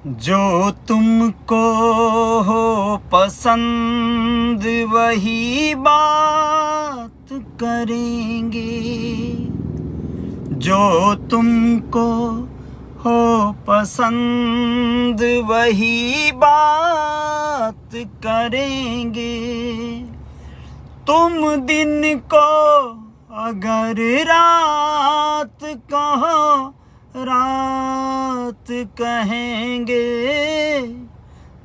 जो तुमको हो पसंद वही बात करेंगे, जो तुमको हो पसंद वही बात करेंगे। तुम दिन को अगर रात कहो रात कहेंगे,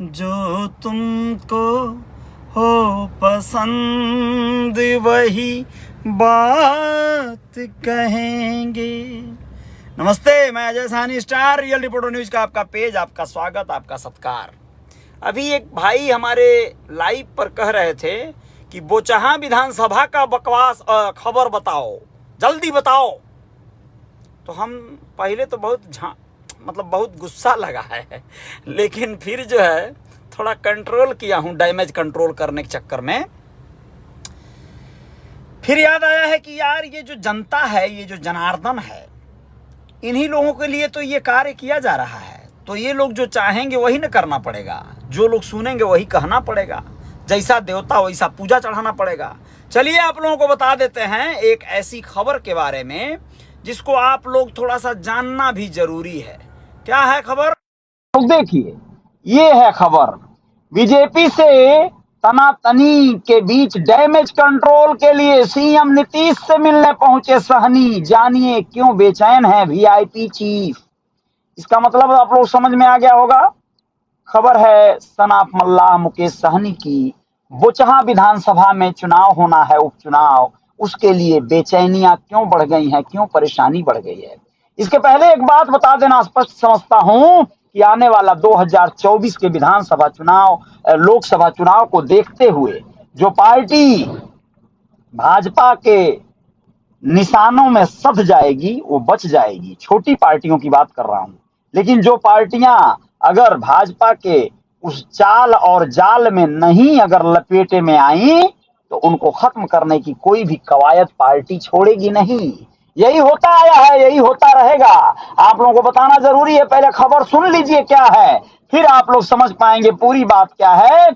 जो तुमको हो पसंद वही बात कहेंगे। नमस्ते, मैं Ajay Sahni, star real reporter news का आपका पेज, आपका स्वागत, आपका सत्कार। अभी एक भाई हमारे लाइव पर कह रहे थे कि बोचहां विधानसभा का बकवास खबर बताओ, जल्दी बताओ। तो हम पहले तो बहुत गुस्सा लगा है, लेकिन फिर जो है थोड़ा कंट्रोल किया हूँ, डैमेज कंट्रोल करने के चक्कर में। फिर याद आया है कि यार ये जो जनता है, ये जो जनार्दन है, इन्हीं लोगों के लिए तो ये कार्य किया जा रहा है। तो ये लोग जो चाहेंगे वही न करना पड़ेगा, जो लोग सुनेंगे वही कहना पड़ेगा, जैसा देवता वैसा पूजा चढ़ाना पड़ेगा। चलिए आप लोगों को बता देते हैं एक ऐसी खबर के बारे में जिसको आप लोग थोड़ा सा जानना भी जरूरी है। क्या है खबर? तो देखिए, ये है खबर। बीजेपी से तनातनी के बीच डैमेज कंट्रोल के लिए सीएम नीतीश से मिलने पहुंचे सहनी। जानिए क्यों बेचैन है वीआईपी चीफ। इसका मतलब आप लोग समझ में आ गया होगा। खबर है सनाफ मल्लाह मुकेश सहनी की। बोचहां विधानसभा में चुनाव होना है, उपचुनाव, उसके लिए बेचैनियां क्यों बढ़ गई हैं, क्यों परेशानी बढ़ गई है। इसके पहले एक बात बता देना स्पष्ट समझता हूं कि आने वाला 2024 के विधानसभा चुनाव, लोकसभा चुनाव को देखते हुए जो पार्टी भाजपा के निशानों में सध जाएगी वो बच जाएगी। छोटी पार्टियों की बात कर रहा हूं। लेकिन जो पार्टियां अगर भाजपा के उस चाल और जाल में नहीं अगर लपेटे में आई तो उनको खत्म करने की कोई भी कवायद पार्टी छोड़ेगी नहीं। यही होता आया है, यही होता रहेगा। आप लोगों को बताना जरूरी है। पहले खबर सुन लीजिए क्या है, फिर आप लोग समझ पाएंगे पूरी बात क्या है।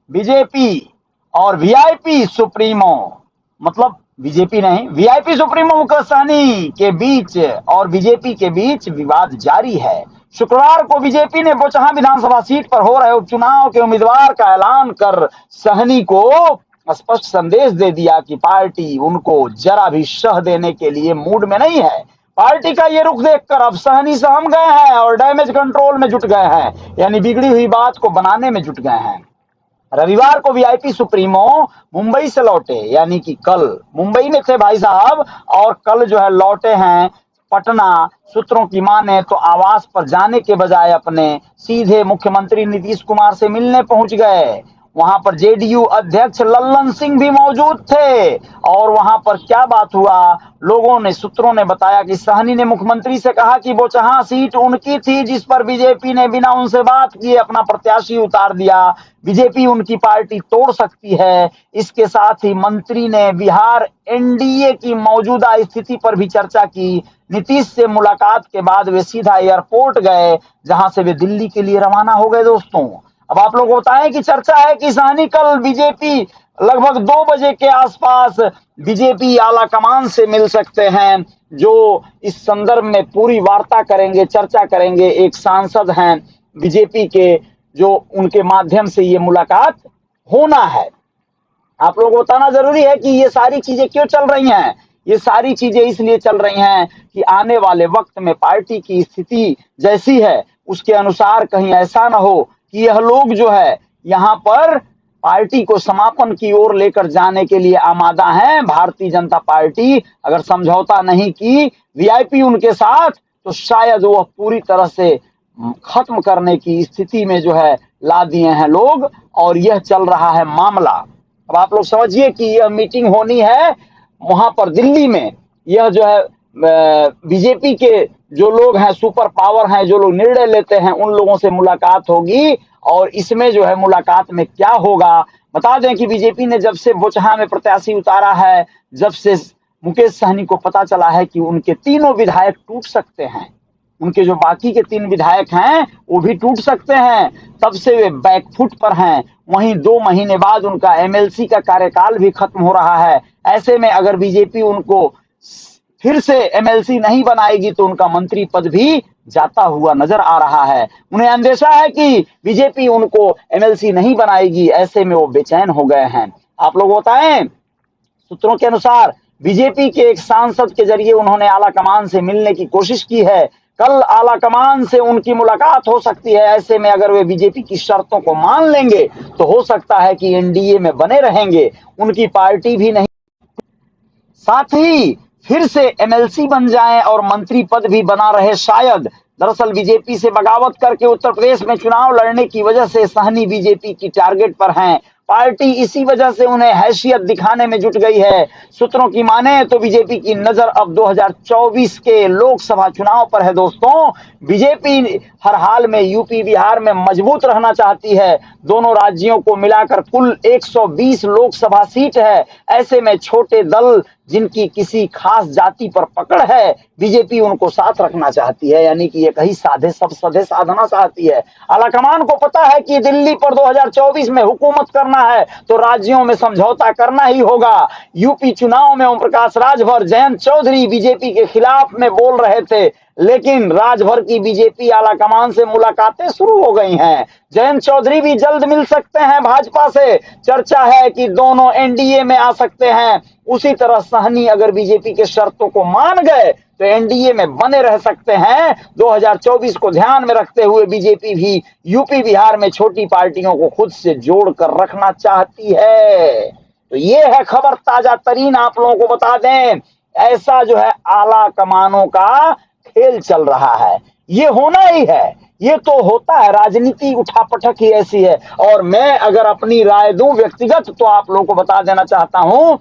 बीजेपी और वीआईपी सुप्रीमो, मतलब बीजेपी नहीं, वीआईपी सुप्रीमो मुकेश सहनी के बीच और बीजेपी के बीच विवाद जारी है। शुक्रवार को बीजेपी ने बोचहां विधानसभा सीट पर हो रहे उपचुनाव के उम्मीदवार का ऐलान कर सहनी को स्पष्ट संदेश दे दिया कि पार्टी उनको जरा भी शह देने के लिए मूड में नहीं है। पार्टी का ये रुख देखकर अब सहनी सहम गए हैं और डैमेज कंट्रोल में जुट गए हैं, यानी बिगड़ी हुई बात को बनाने में जुट गए हैं। रविवार को वीआईपी सुप्रीमो मुंबई से लौटे, यानी कि कल मुंबई में थे भाई साहब, और कल जो है लौटे हैं पटना। सूत्रों की माने तो आवास पर जाने के बजाय अपने सीधे मुख्यमंत्री नीतीश कुमार से मिलने पहुंच गए। वहां पर जेडीयू अध्यक्ष लल्लन सिंह भी मौजूद थे। और वहां पर क्या बात हुआ, सूत्रों ने बताया कि सहनी ने मुख्यमंत्री से कहा कि बोचहां सीट उनकी थी जिस पर बीजेपी ने बिना उनसे बात किए अपना प्रत्याशी उतार दिया। बीजेपी उनकी पार्टी तोड़ सकती है। इसके साथ ही मंत्री ने बिहार एनडीए की मौजूदा स्थिति पर भी चर्चा की। नीतीश से मुलाकात के बाद वे सीधा एयरपोर्ट गए, जहां से वे दिल्ली के लिए रवाना हो गए। दोस्तों, अब आप लोग बताएं कि चर्चा है कि सहनी कल बीजेपी लगभग 2 बजे के आसपास बीजेपी आला कमान से मिल सकते हैं, जो इस संदर्भ में पूरी वार्ता करेंगे, चर्चा करेंगे। एक सांसद हैं बीजेपी के, जो उनके माध्यम से ये मुलाकात होना है। आप लोगों को बताना जरूरी है कि ये सारी चीजें क्यों चल रही हैं। ये सारी चीजें इसलिए चल रही हैं कि आने वाले वक्त में पार्टी की स्थिति जैसी है उसके अनुसार कहीं ऐसा ना हो कि यह लोग जो है यहाँ पर पार्टी को समापन की ओर लेकर जाने के लिए आमादा हैं। भारतीय जनता पार्टी अगर समझौता नहीं की वीआईपी उनके साथ, तो शायद वह पूरी तरह से खत्म करने की स्थिति में जो है ला दिए हैं लोग, और यह चल रहा है मामला। अब आप लोग समझिए कि यह मीटिंग होनी है वहां पर दिल्ली में। यह जो है बीजेपी के जो लोग हैं, सुपर पावर हैं, जो लोग निर्णय लेते हैं, उन लोगों से मुलाकात होगी। और इसमें जो है मुलाकात में क्या होगा, बता दें कि बीजेपी ने जब से बोचहां में प्रत्याशी उतारा है, जब से मुकेश सहनी को पता चला है कि उनके तीनों विधायक टूट सकते हैं, उनके जो बाकी के 3 विधायक हैं वो भी टूट सकते हैं, तब से वे बैकफुट पर हैं। वहीं 2 महीने बाद उनका एमएलसी का कार्यकाल भी खत्म हो रहा है। ऐसे में अगर बीजेपी उनको फिर से एमएलसी नहीं बनाएगी तो उनका मंत्री पद भी जाता हुआ नजर आ रहा है। उन्हें अंदेशा है कि बीजेपी उनको एमएलसी नहीं बनाएगी, ऐसे में वो बेचैन हो गए हैं। आप लोग बताएं, सूत्रों के अनुसार बीजेपी के एक सांसद के जरिए उन्होंने आला कमान से मिलने की कोशिश की है। कल आला कमान से उनकी मुलाकात हो सकती है। ऐसे में अगर वे बीजेपी की शर्तों को मान लेंगे तो हो सकता है कि एनडीए में बने रहेंगे, उनकी पार्टी भी नहीं, साथ ही फिर से एमएलसी बन जाएं और मंत्री पद भी बना रहे शायद। दरअसल बीजेपी से बगावत करके उत्तर प्रदेश में चुनाव लड़ने की वजह से सहनी बीजेपी की टारगेट पर हैं। पार्टी इसी वजह से उन्हें हैसियत दिखाने में जुट गई है। सूत्रों की माने तो बीजेपी की नजर अब 2024 के लोकसभा चुनाव पर है। दोस्तों, बीजेपी हर हाल में यूपी बिहार में मजबूत रहना चाहती है। दोनों राज्यों को मिलाकर कुल 120 लोकसभा सीट है। ऐसे में छोटे दल जिनकी किसी खास जाति पर पकड़ है, बीजेपी उनको साथ रखना चाहती है, यानी कि ये कहीं साधे सब सधे साधना चाहती है। आलाकमान को पता है कि दिल्ली पर 2024 में हुकूमत करना है तो राज्यों में समझौता करना ही होगा। यूपी चुनाव में ओम प्रकाश राजभर, जयंत चौधरी बीजेपी के खिलाफ में बोल रहे थे, लेकिन राजभर की बीजेपी आलाकमान से मुलाकातें शुरू हो गई हैं। जयंत चौधरी भी जल्द मिल सकते हैं भाजपा से। चर्चा है कि दोनों एनडीए में आ सकते हैं। उसी तरह सहनी अगर बीजेपी के शर्तों को मान गए तो एनडीए में बने रह सकते हैं। 2024 को ध्यान में रखते हुए बीजेपी भी यूपी बिहार में छोटी पार्टियों को खुद से जोड़कर रखना चाहती है। तो ये है खबर ताजा तरीन, आप लोगों को बता दें। ऐसा जो है आला कमानों का खेल चल रहा है, ये होना ही है, ये तो होता है। राजनीति उठापटक ही ऐसी है। और मैं अगर अपनी राय दूं व्यक्तिगत तो आप लोगों को बता देना चाहता हूं,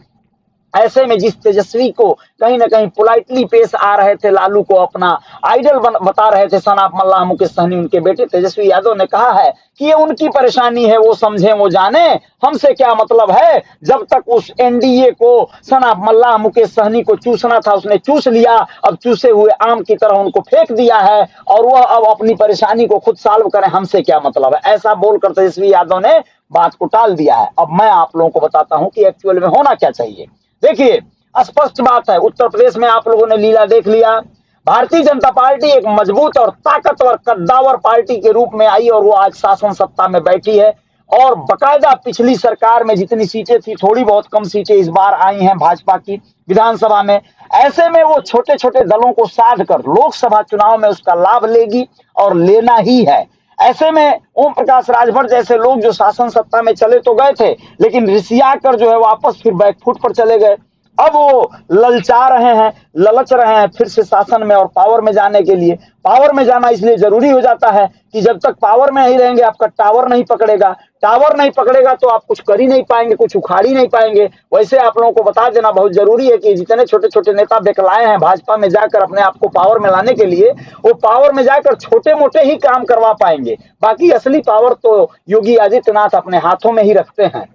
ऐसे में जिस तेजस्वी को कहीं ना कहीं पोलाइटली पेश आ रहे थे, लालू को अपना आइडल बता रहे थे सनाफ मल्लाह मुकेश सहनी, उनके बेटे तेजस्वी यादव ने कहा है कि ये उनकी परेशानी है, वो समझे वो जाने, हमसे क्या मतलब है। जब तक उस एनडीए को सनाफ मल्लाह मुकेश सहनी को चूसना था उसने चूस लिया, अब चूसे हुए आम की तरह उनको फेंक दिया है और वह अब अपनी परेशानी को खुद सॉल्व करें, हमसे क्या मतलब है। ऐसा बोलकर तेजस्वी यादव ने बात को टाल दिया है। अब मैं आप लोगों को बताता हूं कि एक्चुअल में होना क्या चाहिए। देखिए, स्पष्ट बात है, उत्तर प्रदेश में आप लोगों ने लीला देख लिया। भारतीय जनता पार्टी एक मजबूत और ताकतवर कद्दावर पार्टी के रूप में आई और वो आज शासन सत्ता में बैठी है। और बकायदा पिछली सरकार में जितनी सीटें थी, थोड़ी बहुत कम सीटें इस बार आई हैं भाजपा की विधानसभा में। ऐसे में वो छोटे छोटे दलों को साध कर लोकसभा चुनाव में उसका लाभ लेगी और लेना ही है। ऐसे में ओम प्रकाश राजभर जैसे लोग जो शासन सत्ता में चले तो गए थे, लेकिन रिसिया कर जो है वापस फिर बैकफुट पर चले गए। अब वो ललचा रहे हैं, ललच रहे हैं फिर से शासन में और पावर में जाने के लिए। पावर में जाना इसलिए जरूरी हो जाता है कि जब तक पावर में नहीं रहेंगे आपका टावर नहीं पकड़ेगा। टावर नहीं पकड़ेगा तो आप कुछ कर ही नहीं पाएंगे, कुछ उखाड़ ही नहीं पाएंगे। वैसे आप लोगों को बता देना बहुत जरूरी है कि जितने छोटे छोटे नेता बेकलाए हैं भाजपा में जाकर अपने आप को पावर में लाने के लिए, वो पावर में जाकर छोटे मोटे ही काम करवा पाएंगे। बाकी असली पावर तो योगी आदित्यनाथ अपने हाथों में ही रखते हैं।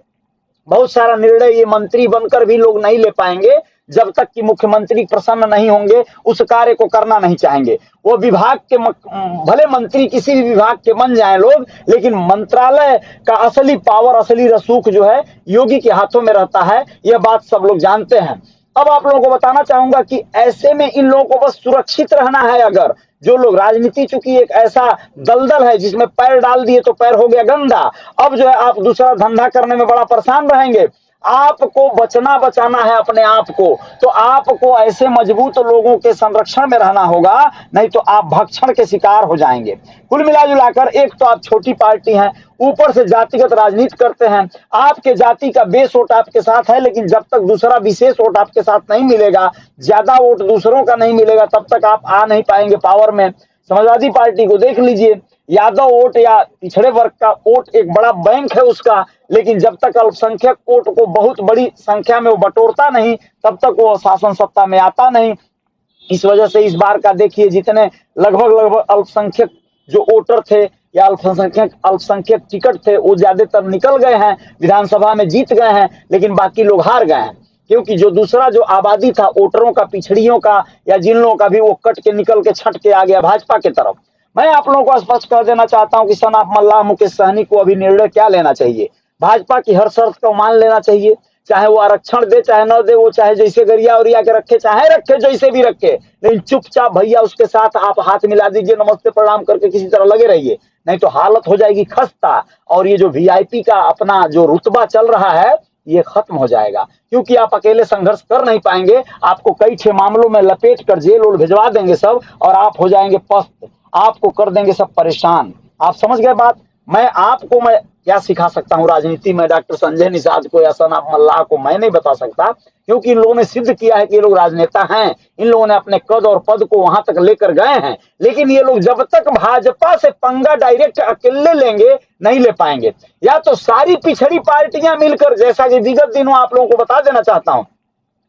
बहुत सारा निर्णय ये मंत्री बनकर भी लोग नहीं ले पाएंगे जब तक कि मुख्यमंत्री प्रसन्न नहीं होंगे, उस कार्य को करना नहीं चाहेंगे। वो विभाग के भले मंत्री किसी भी विभाग के बन जाएं लोग, लेकिन मंत्रालय का असली पावर, असली रसूख जो है योगी के हाथों में रहता है। यह बात सब लोग जानते हैं। अब आप लोगों को बताना चाहूंगा कि ऐसे में इन लोगों को बस सुरक्षित रहना है। अगर जो लोग, राजनीति चूंकि एक ऐसा दलदल है जिसमें पैर डाल दिए तो पैर हो गया गंदा। अब जो है आप दूसरा धंधा करने में बड़ा परेशान रहेंगे। आपको बचाना है अपने आप को, तो आपको ऐसे मजबूत लोगों के संरक्षण में रहना होगा, नहीं तो आप भक्षण के शिकार हो जाएंगे। कुल मिलाजुलाकर एक तो आप छोटी पार्टी हैं, ऊपर से जातिगत राजनीति करते हैं। आपके जाति का बेस वोट आपके साथ है, लेकिन जब तक दूसरा विशेष वोट आपके साथ नहीं मिलेगा, ज्यादा वोट दूसरों का नहीं मिलेगा, तब तक आप आ नहीं पाएंगे पावर में। समाजवादी पार्टी को देख लीजिए, यादव वोट या पिछड़े वर्ग का वोट एक बड़ा बैंक है उसका, लेकिन जब तक अल्पसंख्यक वोट को बहुत बड़ी संख्या में वो बटोरता नहीं, तब तक वो शासन सत्ता में आता नहीं। इस वजह से इस बार का देखिए, जितने लगभग अल्पसंख्यक जो वोटर थे या अल्पसंख्यक टिकट थे, वो ज्यादातर निकल गए हैं, विधानसभा में जीत गए हैं, लेकिन बाकी लोग हार गए हैं। क्योंकि जो दूसरा जो आबादी था वोटरों का, पिछड़ियों का या जिन लोगों का भी, वो कट के निकल के छट के आ गया भाजपा की तरफ। मैं आप लोगों को स्पष्ट कर देना चाहता हूं कि सनाफ मल्लाह, मुकेश सहनी को अभी निर्णय क्या लेना चाहिए? भाजपा की हर शर्त को मान लेना चाहिए, चाहे वो आरक्षण दे चाहे न दे, वो चाहे जैसे गरिया उरिया के रखे चाहे रखे जैसे भी रखे, लेकिन चुपचाप भैया उसके साथ आप हाथ मिला दीजिए, नमस्ते प्रणाम करके किसी तरह लगे रहिए, नहीं तो हालत हो जाएगी खस्ता। और ये जो वीआईपी का अपना जो रुतबा चल रहा है ये खत्म हो जाएगा, क्योंकि आप अकेले संघर्ष कर नहीं पाएंगे, आपको कई छह मामलों में लपेट कर जेल उल भिजवा देंगे सब, और आप हो जाएंगे पस्त, आपको कर देंगे सब परेशान। आप समझ गए बात? मैं क्या सिखा सकता हूँ राजनीति में डॉक्टर संजय निषाद को या सनाफ मल्लाह को? मैं नहीं बता सकता, क्योंकि इन लोगों ने सिद्ध किया है कि ये लोग राजनेता हैं, इन लोगों ने अपने कद और पद को वहां तक लेकर गए हैं। लेकिन ये लोग जब तक भाजपा से पंगा डायरेक्ट अकेले लेंगे नहीं ले पाएंगे, या तो सारी पिछड़ी पार्टियां मिलकर, जैसा कि विगत दिनों आप लोगों को बता देना चाहता हूं,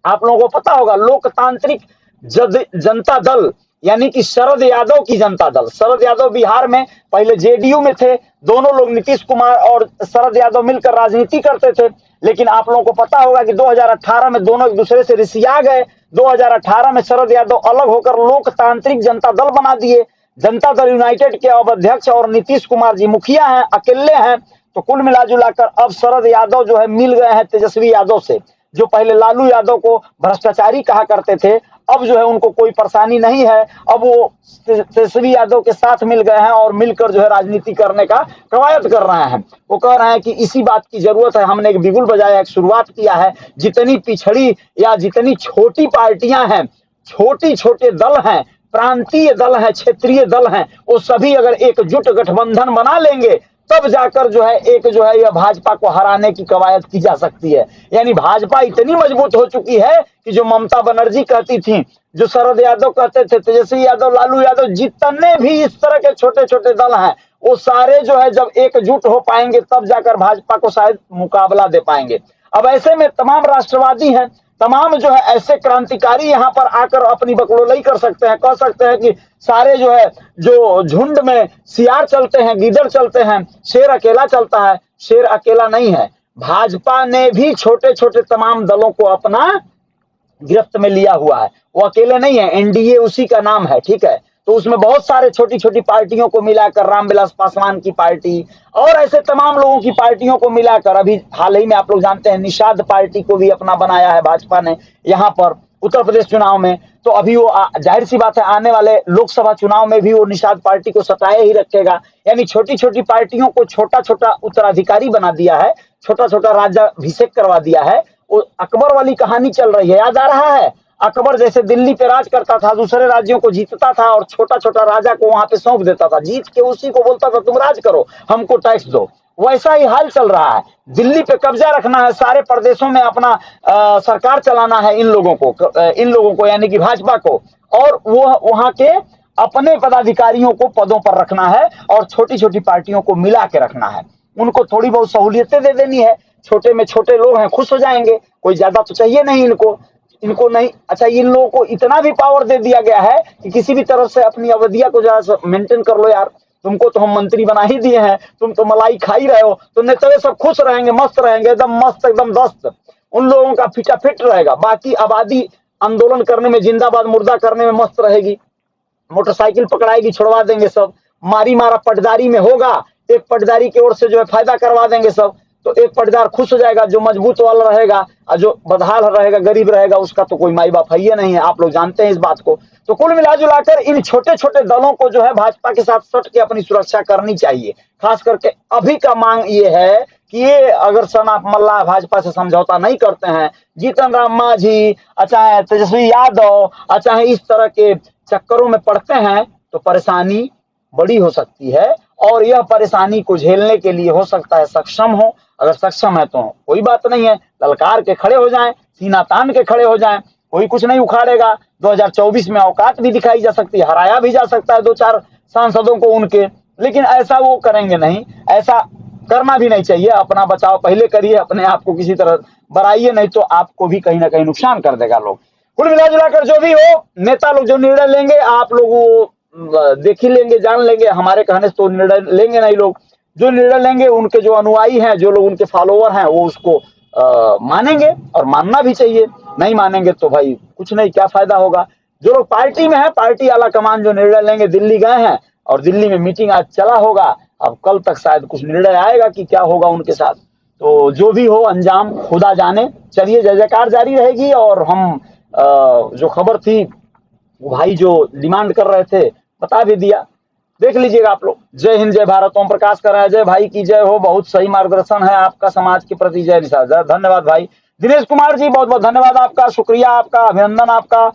आप लोगों को पता होगा लोकतांत्रिक जनता दल यानी कि शरद यादव की जनता दल, शरद यादव बिहार में पहले जेडीयू में थे, दोनों लोग नीतीश कुमार और शरद यादव मिलकर राजनीति करते थे। लेकिन आप लोगों को पता होगा कि 2018 में दोनों एक दूसरे से रिसिया गए। 2018 में शरद यादव अलग होकर लोकतांत्रिक जनता दल बना दिए। जनता दल यूनाइटेड के अब अध्यक्ष और नीतीश कुमार जी मुखिया हैं, अकेले हैं। तो कुल मिला जुलाकर अब शरद यादव जो है मिल गए हैं तेजस्वी यादव से, जो पहले लालू यादव को भ्रष्टाचारी कहा करते थे, अब जो है उनको कोई परेशानी नहीं है, अब वो तेजस्वी यादव के साथ मिल गए हैं और मिलकर जो है राजनीति करने का कवायद कर रहे हैं। वो कह रहे हैं कि इसी बात की जरूरत है, हमने एक बिगुल बजाया, एक शुरुआत किया है। जितनी पिछड़ी या जितनी छोटी पार्टियां हैं, छोटे छोटे दल हैं, प्रांतीय दल हैं, क्षेत्रीय दल हैं, वो सभी अगर एकजुट गठबंधन बना लेंगे तब जाकर जो है यह भाजपा को हराने की कवायद की जा सकती है। यानी भाजपा इतनी मजबूत हो चुकी है कि जो ममता बनर्जी कहती थी, जो शरद यादव कहते थे, तेजस्वी यादव, लालू यादव, जितने भी इस तरह के छोटे छोटे दल हैं, वो सारे जो है जब एकजुट हो पाएंगे तब जाकर भाजपा को शायद मुकाबला दे पाएंगे। अब ऐसे में तमाम राष्ट्रवादी हैं, तमाम जो है ऐसे क्रांतिकारी यहाँ पर आकर अपनी बकलोलई कर सकते हैं, कह सकते हैं कि सारे जो है जो झुंड में सियार चलते हैं, गीदड़ चलते हैं, शेर अकेला चलता है। शेर अकेला नहीं है, भाजपा ने भी छोटे छोटे तमाम दलों को अपना गिरफ्त में लिया हुआ है, वो अकेले नहीं है, एनडीए उसी का नाम है, ठीक है। तो उसमें बहुत सारे छोटी छोटी पार्टियों को मिलाकर, रामविलास पासवान की पार्टी और ऐसे तमाम लोगों की पार्टियों को मिलाकर, अभी हाल ही में आप लोग जानते हैं निषाद पार्टी को भी अपना बनाया है भाजपा ने यहाँ पर उत्तर प्रदेश चुनाव में। तो अभी वो जाहिर सी बात है आने वाले लोकसभा चुनाव में भी वो निषाद पार्टी को सताए ही रखेगा। यानी छोटी छोटी पार्टियों को छोटा छोटा उत्तराधिकारी बना दिया है, छोटा छोटा राज्याभिषेक करवा दिया है। वो अकबर वाली कहानी चल रही है, याद आ रहा है? अकबर जैसे दिल्ली पे राज करता था, दूसरे राज्यों को जीतता था और छोटा छोटा राजा को वहां पे सौंप देता था, जीत के उसी को बोलता था तुम राज करो, हमको टैक्स दो। वैसा ही हाल चल रहा है, दिल्ली पे कब्जा रखना है, सारे प्रदेशों में अपना सरकार चलाना है इन लोगों को यानी कि भाजपा को, और वो वहां के अपने पदाधिकारियों को पदों पर रखना है और छोटी छोटी पार्टियों को मिला के रखना है। उनको थोड़ी बहुत सहूलियतें दे देनी है, छोटे में छोटे लोग हैं, खुश हो जाएंगे, कोई ज्यादा तो चाहिए नहीं इनको नहीं। अच्छा, इन लोगों को इतना भी पावर दे दिया गया है कि किसी भी तरफ से अपनी अवधिया को जरा मेंटेन कर लो यार, तुमको तो हम मंत्री बना ही दिए हैं, तुम तो मलाई खा ही रहे हो, तो नेता सब खुश रहेंगे, मस्त रहेंगे, एकदम मस्त, एकदम दस्त, उन लोगों का फीटा फिट रहेगा। बाकी आबादी आंदोलन करने में, जिंदाबाद मुर्दा करने में मस्त रहेगी, मोटरसाइकिल पकड़ाएगी, छुड़वा देंगे सब, मारी मारा पटदारी में होगा, एक पटदारी की ओर से जो है फायदा करवा देंगे सब, तो एक पटदार खुश हो जाएगा, जो मजबूत वाला रहेगा और जो बदहाल रहेगा, गरीब रहेगा, उसका तो कोई माई बाप है ही नहीं है, आप लोग जानते हैं इस बात को। तो कुल मिला जुलाकर इन छोटे छोटे दलों को जो है भाजपा के साथ सट के अपनी सुरक्षा करनी चाहिए। खास करके अभी का मांग ये है कि ये अगर सनाफ मल्लाह भाजपा से समझौता नहीं करते हैं, जीतन राम मांझी, चाहे तेजस्वी यादव, चाहे इस तरह के चक्करों में पड़ते हैं, तो परेशानी बड़ी हो सकती है। और यह परेशानी को झेलने के लिए हो सकता है सक्षम हो, अगर सक्षम है तो कोई बात नहीं है, ललकार के खड़े हो जाएं, सीना तान के खड़े हो जाएं, कोई कुछ नहीं उखाड़ेगा। 2024 में औकात भी दिखाई जा सकती है, हराया भी जा सकता है 2-4 सांसदों को उनके, लेकिन ऐसा वो करेंगे नहीं, ऐसा करना भी नहीं चाहिए। अपना बचाव पहले करिए, अपने आप को किसी तरह बढ़ाइए, नहीं तो आपको भी कहीं ना कहीं नुकसान कर देगा लोग। कुल मिला जुलाकर जो भी हो, नेता लोग जो निर्णय लेंगे आप लोग देख ही लेंगे, जान लेंगे, हमारे कहने से तो निर्णय लेंगे नहीं लोग, जो निर्णय लेंगे उनके जो अनुयायी हैं, जो लोग उनके फॉलोवर हैं, वो उसको मानेंगे और मानना भी चाहिए, नहीं मानेंगे तो भाई कुछ नहीं, क्या फायदा होगा। जो लोग पार्टी में है, पार्टी आला कमान जो निर्णय लेंगे, दिल्ली गए हैं और दिल्ली में मीटिंग आज चला होगा, अब कल तक शायद कुछ निर्णय आएगा कि क्या होगा उनके साथ। तो जो भी हो अंजाम खुदा जाने। चलिए, जय जयकार जारी रहेगी। और हम जो खबर थी वो भाई जो डिमांड कर रहे थे बता भी दिया, देख लीजिएगा आप लोग। जय हिंद, जय भारत, ओम प्रकाश कर रहे हैं, जय भाई की जय हो, बहुत सही मार्गदर्शन है आपका समाज के प्रति, जय निषाद, धन्यवाद भाई। दिनेश कुमार जी बहुत बहुत धन्यवाद आपका, शुक्रिया आपका, अभिनंदन आपका।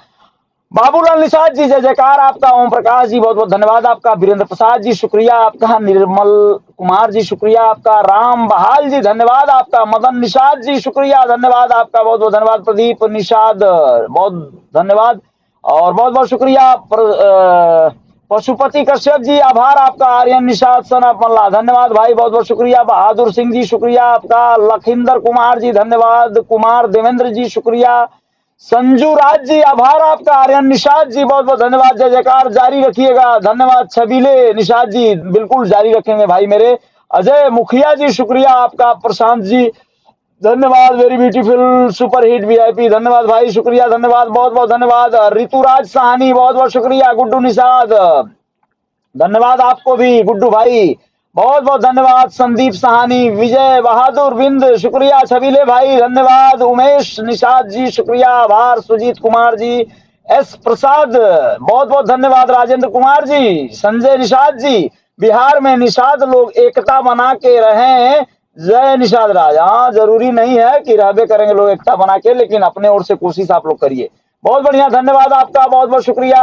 बाबूलाल निषाद जी जय जयकार आपका। ओम प्रकाश जी बहुत बहुत धन्यवाद आपका। वीरेंद्र प्रसाद जी शुक्रिया आपका। निर्मल कुमार जी शुक्रिया आपका। राम बहाल जी धन्यवाद आपका। मदन निषाद जी शुक्रिया, धन्यवाद आपका, बहुत बहुत धन्यवाद। प्रदीप निषाद बहुत धन्यवाद और बहुत बहुत शुक्रिया। पशुपति कश्यप जी आभार आपका। आर्यन निषाद सन ऑफ मल्ला धन्यवाद भाई, बहुत बहुत शुक्रिया। बहादुर सिंह जी शुक्रिया आपका। लखिंदर कुमार जी धन्यवाद। कुमार देवेंद्र जी शुक्रिया। संजू राज जी आभार आपका। आर्यन निषाद जी बहुत बहुत धन्यवाद। जय जयकार जारी रखिएगा, धन्यवाद। छबीले निषाद जी बिल्कुल जारी रखेंगे भाई मेरे। अजय मुखिया जी शुक्रिया आपका। प्रशांत जी धन्यवाद। Very beautiful super hit VIP धन्यवाद भाई, शुक्रिया, धन्यवाद, बहुत बहुत धन्यवाद। ऋतुराज साहनी बहुत बहुत शुक्रिया। गुड्डू निषाद धन्यवाद आपको भी गुड्डू भाई, बहुत बहुत धन्यवाद। संदीप सहानी, विजय बहादुर बिंद शुक्रिया। छबीले भाई धन्यवाद। उमेश निषाद जी शुक्रिया, आभार। सुजीत कुमार जी, एस प्रसाद बहुत बहुत धन्यवाद। राजेंद्र कुमार जी, संजय निषाद जी, बिहार में निषाद लोग एकता बना के रहें, जय निषाद राज। हाँ, जरूरी नहीं है कि रहबे करेंगे लोग एकता बना के, लेकिन अपने ओर से कोशिश आप लोग करिए। बहुत बढ़िया, धन्यवाद आपका, बहुत बहुत शुक्रिया।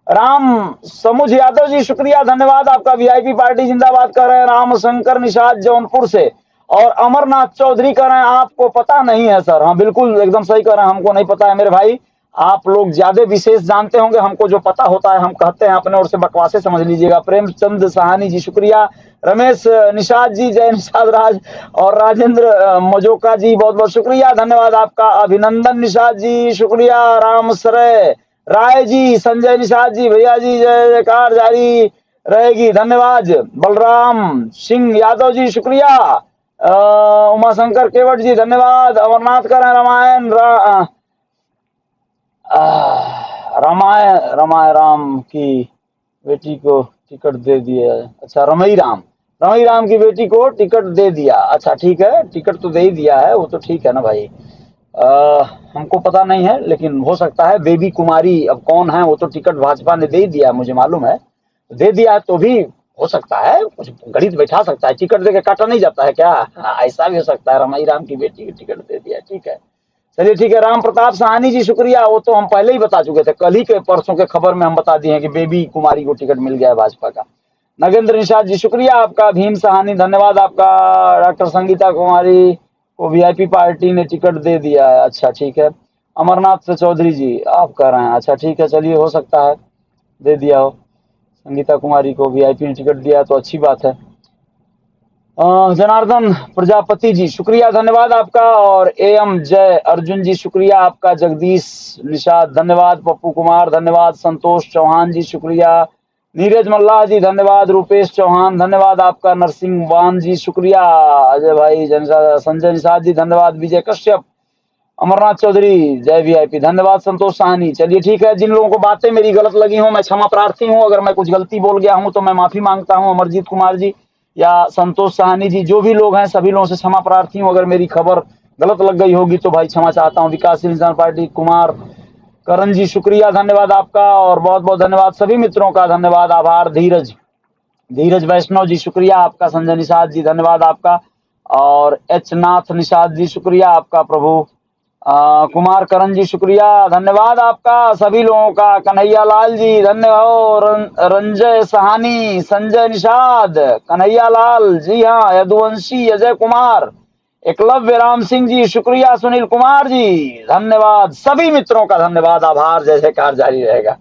राम समुझ यादव जी शुक्रिया, धन्यवाद आपका। वीआईपी पार्टी जिंदाबाद कर रहे हैं। राम शंकर निषाद जौनपुर से। और अमरनाथ चौधरी कर रहे हैं, आपको पता नहीं है सर। हाँ बिल्कुल, एकदम सही कर रहे हैं, हमको नहीं पता है मेरे भाई। आप लोग ज्यादा विशेष जानते होंगे, हमको जो पता होता है हम कहते हैं, अपने ओर से बकवासे समझ लीजिएगा। प्रेमचंद सहानी जी शुक्रिया। रमेश निषाद जी, जय निषाद राज। और राजेंद्र मजोका जी बहुत बहुत शुक्रिया, धन्यवाद आपका। अभिनंदन निषाद जी शुक्रिया। राम सरे राय जी, संजय निषाद जी, भैया जी जय जयकार जारी रहेगी, धन्यवाद। बलराम सिंह यादव जी शुक्रिया। उमाशंकर केवट जी धन्यवाद। अमरनाथ कर रामायण रामायण राम की बेटी को टिकट दे दिया। अच्छा, रमई राम की बेटी को टिकट दे दिया। अच्छा ठीक है, टिकट तो दे ही दिया है, वो तो ठीक है ना भाई। हमको पता नहीं है, लेकिन हो सकता है बेबी कुमारी अब कौन है, वो तो टिकट भाजपा ने दे ही दिया, मुझे मालूम है। दे दिया है तो भी हो सकता है, कुछ गणित बैठा सकता है। टिकट देके काटा नहीं जाता है क्या? ऐसा भी हो सकता है, रमई राम की बेटी की टिकट दे दिया, ठीक है, चलिए ठीक है। राम प्रताप सहानी जी शुक्रिया, वो तो हम पहले ही बता चुके थे, कल ही के परसों के खबर में हम बता दिए हैं कि बेबी कुमारी को टिकट मिल गया है भाजपा का। नगेंद्र निषाद जी शुक्रिया आपका। भीम सहानी धन्यवाद आपका। डॉक्टर संगीता कुमारी को वीआईपी पार्टी ने टिकट दे दिया है, अच्छा ठीक है। अमरनाथ चौधरी जी आप कह रहे हैं, अच्छा ठीक है, चलिए हो सकता है दे दिया हो। संगीता कुमारी को वीआईपी ने टिकट दिया तो अच्छी बात है। जनार्दन प्रजापति जी शुक्रिया, धन्यवाद आपका। और एम जय अर्जुन जी शुक्रिया आपका। जगदीश निषाद धन्यवाद। पप्पू कुमार धन्यवाद। संतोष चौहान जी शुक्रिया। नीरज मल्लाह जी धन्यवाद। रूपेश चौहान धन्यवाद आपका। नरसिंह वान जी शुक्रिया। अजय भाई, संजय निषाद जी धन्यवाद। विजय कश्यप, अमरनाथ चौधरी जय वीआईपी धन्यवाद। संतोष साहनी, चलिए ठीक है। जिन लोगों को बातें मेरी गलत लगी हो, मैं क्षमा प्रार्थी हूँ। अगर मैं कुछ गलती बोल गया हूँ तो मैं माफी मांगता हूँ। अमरजीत कुमार जी या संतोष साहनी जी, जो भी लोग हैं, सभी लोगों से क्षमा प्रार्थी हूँ। अगर मेरी खबर गलत लग गई होगी तो भाई क्षमा चाहता हूँ। विकासशील इंसान पार्टी कुमार करण जी शुक्रिया, धन्यवाद आपका। और बहुत बहुत धन्यवाद सभी मित्रों का, धन्यवाद, आभार। धीरज वैष्णव जी शुक्रिया आपका। संजय निषाद जी धन्यवाद आपका। और एच नाथ निषाद जी शुक्रिया आपका प्रभु। कुमार करण जी शुक्रिया, धन्यवाद आपका सभी लोगों का। कन्हैया लाल जी धन्यवाद। रंजय सहानी, संजय निषाद, कन्हैया लाल, जी हाँ, यदुवंशी, अजय कुमार, एकलव्य राम सिंह जी शुक्रिया। सुनील कुमार जी धन्यवाद। सभी मित्रों का धन्यवाद, आभार। जय जयकार जारी रहेगा।